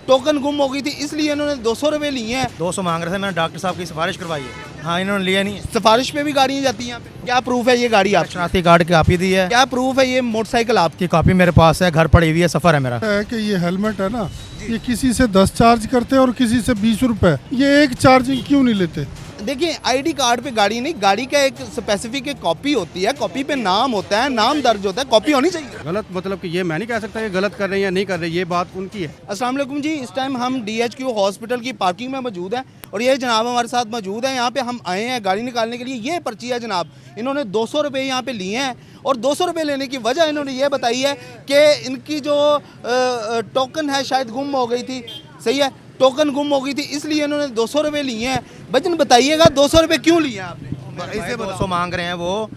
Token गुम हो गई थी इसलिए इन्होंने 200 रुपये लिए हैं। 200 मांग रहे थे, मैंने डॉक्टर साहब की सिफारिश करवाई है। हाँ, इन्होंने लिया नहीं। सिफारिश पे भी गाड़ियाँ जाती हैं यहाँ पे। क्या प्रूफ है ये गाड़ी आपकी? शनाख्ती कार्ड की कॉपी दी है। क्या प्रूफ है ये मोटरसाइकिल आपकी? की कॉपी मेरे पास है, घर पड़ी हुई है, सफ़र है मेरा। है कि ये हेलमेट है ना, ये किसी से 10 चार्ज करते हैं और किसी से 20 रुपए। ये एक चार्जिंग क्यों नहीं लेते? देखिए आईडी कार्ड पे गाड़ी नहीं, गाड़ी का एक स्पेसिफिक एक कॉपी होती है, कॉपी पे नाम होता है, नाम दर्ज होता है, कॉपी होनी चाहिए। गलत मतलब कि ये मैं नहीं कह सकता ये गलत कर रहे हैं या नहीं कर रहे, ये बात उनकी है। अस्सलाम वालेकुम जी, इस टाइम हम DHQ हॉस्पिटल की पार्किंग में मौजूद हैं और ये जनाब हमारे साथ मौजूद हैं। यहाँ पे हम आए हैं गाड़ी निकालने के लिए। ये पर्ची है जनाब, इन्होंने 200 रुपये यहाँ पे लिए हैं और 200 रुपये लेने की वजह इन्होंने ये बताई है कि इनकी जो टोकन है शायद गुम हो गई थी। सही है, टोकन गुम हो गई थी इसलिए इन्होंने 200 रुपये लिए हैं। भजन बताइएगा 200 रुपये क्यों लिए हैं आपने? इसे 200 मांग रहे हैं, वो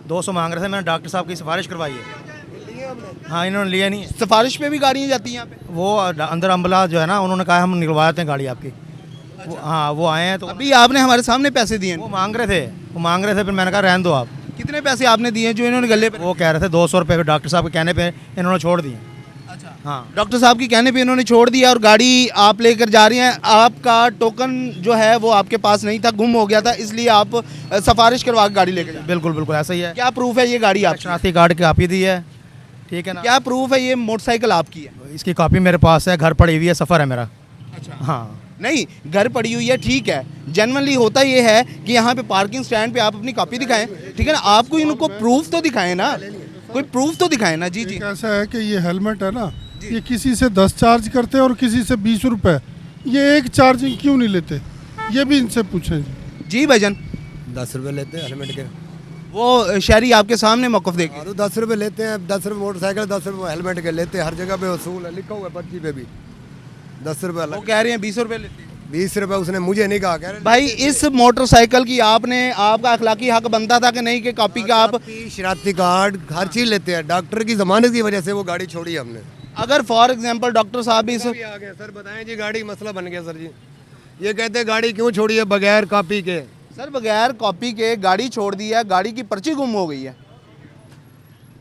200 मांग रहे थे, मैंने डॉक्टर साहब की सिफारिश करवाई है। हाँ, इन्होंने लिया नहीं। सिफारिश पे भी गाड़ियाँ जाती हैं यहाँ पे। वो अंदर अम्बुला जो है ना, उन्होंने कहा हम निकलवा देते हैं गाड़ी आपकी। हाँ, वो आए हैं तो अभी आपने हमारे सामने पैसे दिए वो हैं। मांग रहे थे, फिर मैंने कहा रहने दो आप। कितने पैसे आपने दिए हैं जो इन्होंने गले पे? वो कह रहे थे 200 रुपये, डॉक्टर साहब के कहने पे इन्होंने छोड़ दिए। अच्छा, हाँ, डॉक्टर साहब की कहने पे इन्होंने छोड़ दिया और गाड़ी आप लेकर जा रही हैं। आपका टोकन जो है वो आपके पास नहीं था, गुम हो गया था, इसलिए आप सिफारिश करवा के गाड़ी लेकर जा रहे बिल्कुल बिल्कुल ऐसा ही है। हैं। क्या प्रूफ है ये गाड़ी आपकी? शनाख्ती कार्ड की कॉपी दी है, ठीक है ना। क्या प्रूफ है ये मोटरसाइकिल आपकी है? इसकी कॉपी मेरे पास है, घर पड़ी हुई है, सफ़र है मेरा। अच्छा, हाँ, नहीं घर पड़ी हुई है, ठीक है। जनरली होता ये है कि यहाँ पे पार्किंग स्टैंड पे आप अपनी कॉपी दिखाएं, ठीक है ना। आपको इनको प्रूफ तो दिखाएं ना, कोई प्रूफ तो दिखाएं ना। जी जी। कैसा है कि ये हेलमेट है ना, ये किसी से 10 चार्ज करते हैं और किसी से 20 रुपए। ये एक चार्जिंग क्यों नहीं लेते? ये भी इनसे पूछें जी। जी भजन, 10 रुपये लेते हैं हेलमेट के। वो शहरी आपके सामने मौकफ देखे। हाँ, तो 10 रुपये लेते हैं। 10 रुपये मोटरसाइकिल, 10 रुपये हेलमेट के लेते हैं। हर जगह पे वसूल है, लिखा हुआ है पर्ची पे भी 10 रुपये वो अलग। कह रहे हैं 20 रुपये लेते हैं। 20 रुपये उसने मुझे नहीं कहा, कह रहे भाई इस मोटरसाइकिल की आपका अखलाकी हक बनता था कि नहीं कि कॉपी का आप, शरारती कार्ड हर चीज़ लेते हैं। डॉक्टर की जमानत की वजह से वो गाड़ी छोड़ी हमने। अगर फॉर एग्जांपल डॉक्टर साहब भी इस आ गए सर, बताएं जी, गाड़ी मसला बन गया सर जी। ये कहते हैं गाड़ी क्यों छोड़ी है बगैर कॉपी के? सर बगैर कॉपी के गाड़ी छोड़ दी है, गाड़ी की पर्ची गुम हो गई है।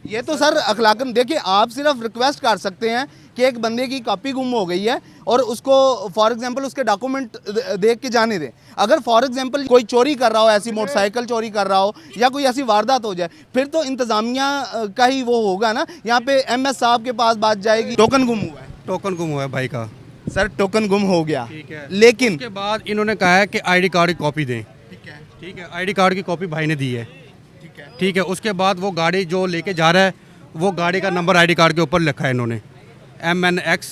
ये तो सर अखलाकन, देखिए आप सिर्फ रिक्वेस्ट कर सकते हैं कि एक बंदे की कॉपी गुम हो गई है और उसको फॉर एग्जांपल उसके डॉक्यूमेंट देख के जाने दें। अगर फॉर एग्जांपल कोई चोरी कर रहा हो, ऐसी मोटरसाइकिल चोरी कर रहा हो या कोई ऐसी वारदात हो जाए, फिर तो इंतज़ामिया का ही वो होगा ना। यहाँ पे MS साहब के पास बात जाएगी। टोकन गुम हुआ है, टोकन गुम हुआ है भाई का। सर टोकन गुम हो गया, ठीक है। लेकिन उसके बाद इन्होंने कहा है कि आईडी कार्ड की कॉपी दें। ठीक है, आईडी कार्ड की कॉपी भाई ने दी है। ठीक है, उसके बाद वो गाड़ी जो लेके जा रहा है, वो गाड़ी का नंबर आईडी कार्ड के ऊपर लिखा है इन्होंने, MNX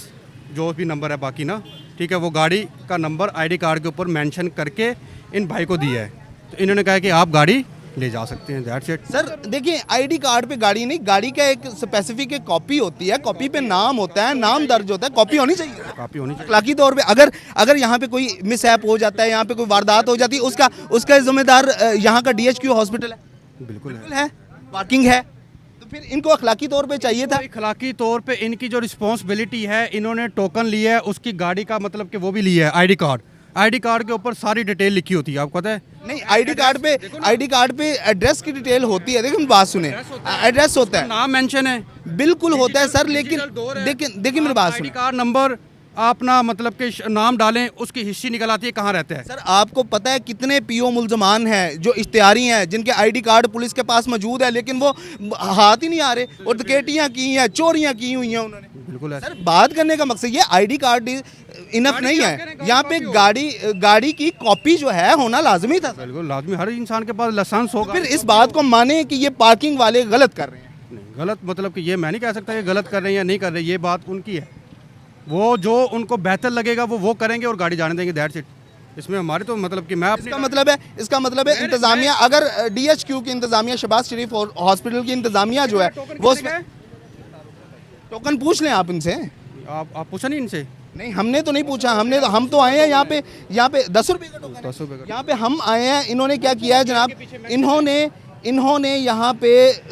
जो भी नंबर है बाकी ना। ठीक है, वो गाड़ी का नंबर आईडी कार्ड के ऊपर मेंशन करके इन भाई को दिया है। तो इन्होंने कहा कि आप गाड़ी ले जा सकते हैं, दैट्स इट। सर देखिए आईडी कार्ड पे गाड़ी नहीं, गाड़ी का एक स्पेसिफिक एक कॉपी होती है, कॉपी पे नाम होता है, नाम दर्ज होता है, कॉपी होनी चाहिए। कॉपी होनी चाहिए। अखलाकी तौर पे अगर यहाँ पे कोई मिसहैप हो जाता है, यहाँ पे कोई वारदात हो जाती है, उसका जिम्मेदार यहाँ का DHQ हॉस्पिटल है। बिल्कुल है। बिल्कुल है, पार्किंग है, तो फिर इनको अखलाकी तौर पे चाहिए था। अखलाकी तौर पे इनकी जो रिस्पॉन्सिबिलिटी है, इन्होंने टोकन लिया है, उसकी गाड़ी का मतलब कि वो भी लिया है आईडी कार्ड के ऊपर सारी डिटेल लिखी होती है, आपको पता है? नहीं आईडी कार्ड पे एड्रेस की डिटेल होती है। देखिए बात सुने, एड्रेस होता है, नाम मेंशन है, बिल्कुल होता है सर, लेकिन देखिए मेरी बात आईडी सुने। कार्ड नंबर अपना मतलब कि नाम डालें, उसकी हिस्ट्री निकल आती है कहाँ रहता है। सर आपको पता है कितने PO मुल्जमान हैं जो इश्तिहारी हैं, जिनके आईडी कार्ड पुलिस के पास मौजूद है, लेकिन वो हाथ ही नहीं आ रहे और डकैतियां की हैं, चोरियां की हुई हैं उन्होंने। बिल्कुल है सर बात करने का मकसद ये आईडी कार्ड इनफ नहीं है, यहाँ पे गाड़ी की कॉपी जो है होना लाजमी था। बिल्कुल लाजमी, हर इंसान के पास लाइसेंस होगा। फिर इस बात को माने कि ये पार्किंग वाले गलत कर रहे हैं। नहीं, गलत मतलब कि ये मैं नहीं कह सकता कि गलत कर रहे हैं या नहीं कर रहे, ये बात उनकी है। वो जो उनको बेहतर लगेगा वो करेंगे और गाड़ी जाने देंगे, दैट्स इट। इसमें हमारे तो मतलब कि मैं इसका मतलब है इंतजामिया, अगर DHQ की इंतजामिया, शहबाज शरीफ हॉस्पिटल की इंतजामिया जो है वो टोकन पूछ लें आप इनसे। आप पूछा नहीं इनसे? नहीं हमने तो नहीं पूछा, हम तो आए हैं यहाँ पे 10 रुपये का टोकन 10 रुपये का यहाँ पे हम आए हैं। इन्होंने क्या किया है जनाब, इन्होंने यहाँ पे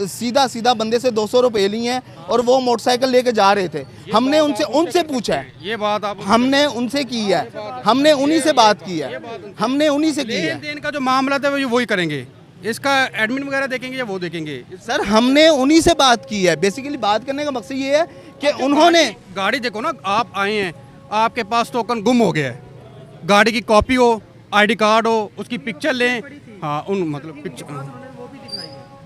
सीधा बंदे से 200 रुपये लिए हैं और वो मोटरसाइकिल लेके जा रहे थे। हमने उनसे पूछा है, ये बात आप हमने उनसे की है, हमने उन्हीं से बात की है, हमने उन्हीं से की है। लेन देन का जो मामला था वही करेंगे, इसका एडमिन वगैरह देखेंगे या वो देखेंगे? सर हमने उन्हीं से बात की है। बेसिकली बात करने का मकसद ये है कि उन्होंने गाड़ी देखो ना, आप आए हैं, आपके पास टोकन गुम हो गया है, गाड़ी की कॉपी हो, आईडी कार्ड हो, उसकी पिक्चर लें। हाँ, उन मतलब पिक्चर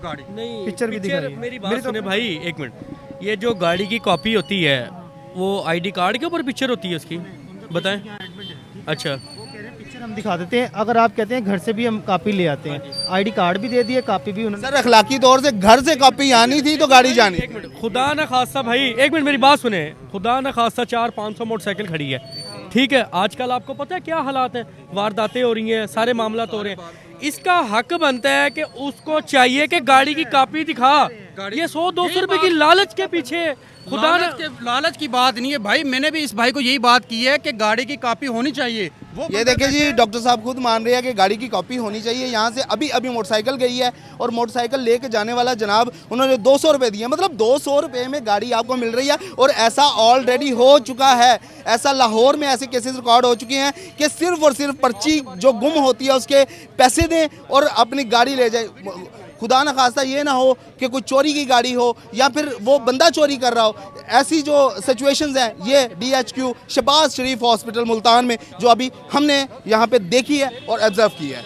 गाड़ी नहीं पिक्चर भी दिखाइए। मेरी बात सुने भाई, एक मिनट। ये जो गाड़ी की कॉपी होती है वो आईडी कार्ड के ऊपर पिक्चर होती है उसकी, बताएं। अच्छा, पिक्चर हम दिखा देते हैं, अगर आप कहते हैं घर से भी हम कॉपी ले आते हैं, आईडी कार्ड भी दे दिए, कॉपी भी उन्होंने। सर अखलाकी तौर से घर से कॉपी आनी थी तो गाड़ी जानी। एक मिनट, खुदा न खास्ता भाई, एक मिनट मेरी बात सुने। खुदा न खास्ता 400-500 मोटरसाइकिल खड़ी है, ठीक है। आजकल आपको पता है क्या हालात हैं, वारदातें हो रही हैं, सारे मामला हो रहे हैं। इसका हक बनता है कि उसको चाहिए कि गाड़ी की कॉपी दिखा। ये 100-200 रुपए की लालच के पीछे, खुदा न लालच की बात नहीं है भाई, मैंने भी इस भाई को यही बात की है कि गाड़ी की कॉपी होनी चाहिए। वो ये देखिए जी, डॉक्टर साहब खुद मान रहे हैं कि गाड़ी की कॉपी होनी चाहिए। यहाँ से अभी अभी मोटरसाइकिल गई है और मोटरसाइकिल लेके जाने वाला जनाब, उन्होंने 200 रुपये दिए, मतलब 200 रुपये में गाड़ी आपको मिल रही है। और ऐसा ऑलरेडी हो चुका है, ऐसा लाहौर में ऐसे केसेस रिकॉर्ड हो चुके हैं कि सिर्फ और सिर्फ पर्ची जो गुम होती है उसके पैसे दें और अपनी गाड़ी ले जाए। खुदा न खास्ता ये ना हो कि कोई चोरी की गाड़ी हो या फिर वो बंदा चोरी कर रहा हो। ऐसी जो सिचुएशंस हैं ये DHQ शहबाज शरीफ हॉस्पिटल मुल्तान में जो अभी हमने यहाँ पे देखी है और ऑब्जर्व की है।